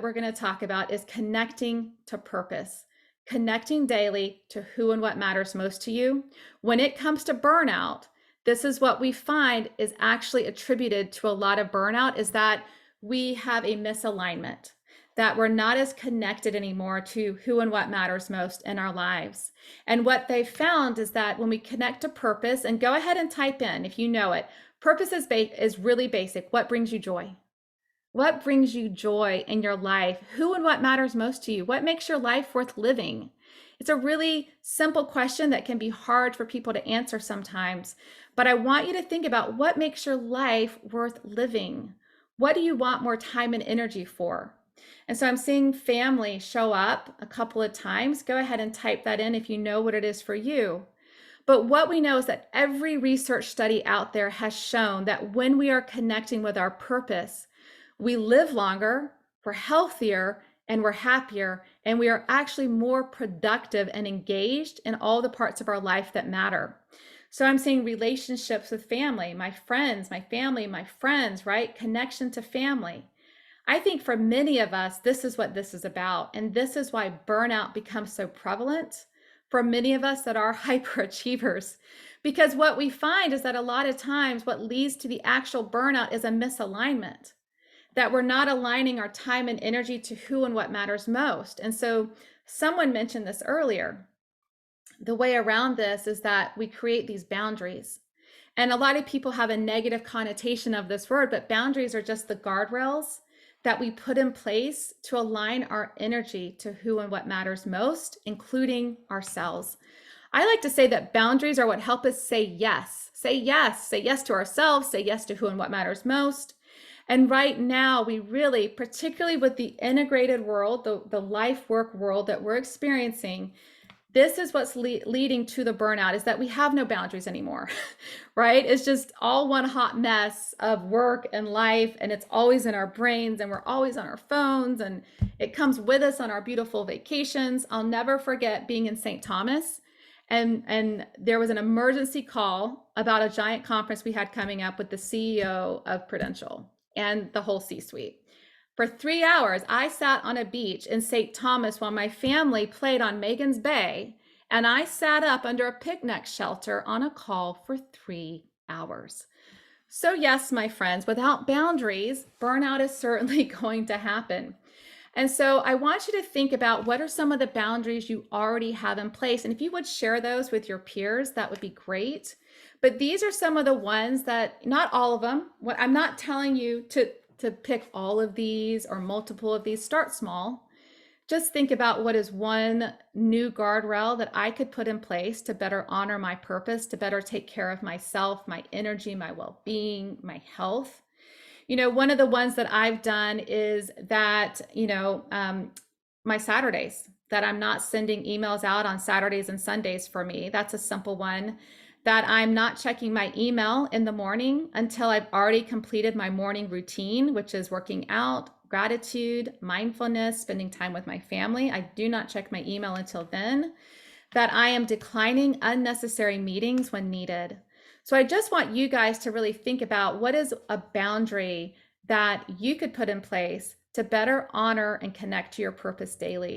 we're going to talk about is connecting to purpose, connecting daily to who and what matters most to you. When it comes to burnout, this is what we find is actually attributed to a lot of burnout is that we have a misalignment, that we're not as connected anymore to who and what matters most in our lives. And what they found is that when we connect to purpose, and go ahead and type in if you know it, purpose is really basic. What brings you joy? What brings you joy in your life? Who and what matters most to you? What makes your life worth living? It's a really simple question that can be hard for people to answer sometimes, but I want you to think about what makes your life worth living. What do you want more time and energy for? And so I'm seeing family show up a couple of times. Go ahead and type that in if you know what it is for you. But what we know is that every research study out there has shown that when we are connecting with our purpose, we live longer, we're healthier, and we're happier, and we are actually more productive and engaged in all the parts of our life that matter. So I'm seeing relationships with family, my friends, my family, my friends, right? Connection to family. I think for many of us, this is what this is about. And this is why burnout becomes so prevalent for many of us that are hyperachievers. Because what we find is that a lot of times what leads to the actual burnout is a misalignment, that we're not aligning our time and energy to who and what matters most. And so someone mentioned this earlier. The way around this is that we create these boundaries. And a lot of people have a negative connotation of this word, but boundaries are just the guardrails that we put in place to align our energy to who and what matters most, including ourselves. I like to say that boundaries are what help us say yes. Say yes to ourselves, say yes to who and what matters most. And right now, we really, particularly with the integrated world, the life work world that we're experiencing, this is what's leading to the burnout, is that we have no boundaries anymore, right? It's just all one hot mess of work and life, and it's always in our brains, and we're always on our phones, and it comes with us on our beautiful vacations. I'll never forget being in St. Thomas, and there was an emergency call about a giant conference we had coming up with the CEO of Prudential and the whole C-suite. For 3 hours, I sat on a beach in St. Thomas while my family played on Megan's Bay, and I sat up under a picnic shelter on a call for 3 hours. So yes, my friends, without boundaries, burnout is certainly going to happen. And so I want you to think about what are some of the boundaries you already have in place. And if you would share those with your peers, that would be great. But these are some of the ones that, not all of them, what I'm not telling you to pick all of these or multiple of these. Start small. Just think about what is one new guardrail that I could put in place to better honor my purpose, to better take care of myself, my energy, my well-being, my health. One of the ones that I've done is that, my Saturdays, that I'm not sending emails out on Saturdays and Sundays for me. That's a simple one. That I'm not checking my email in the morning until I've already completed my morning routine, which is working out, gratitude, mindfulness, spending time with my family. I do not check my email until then. That I am declining unnecessary meetings when needed. So I just want you guys to really think about what is a boundary that you could put in place to better honor and connect to your purpose daily.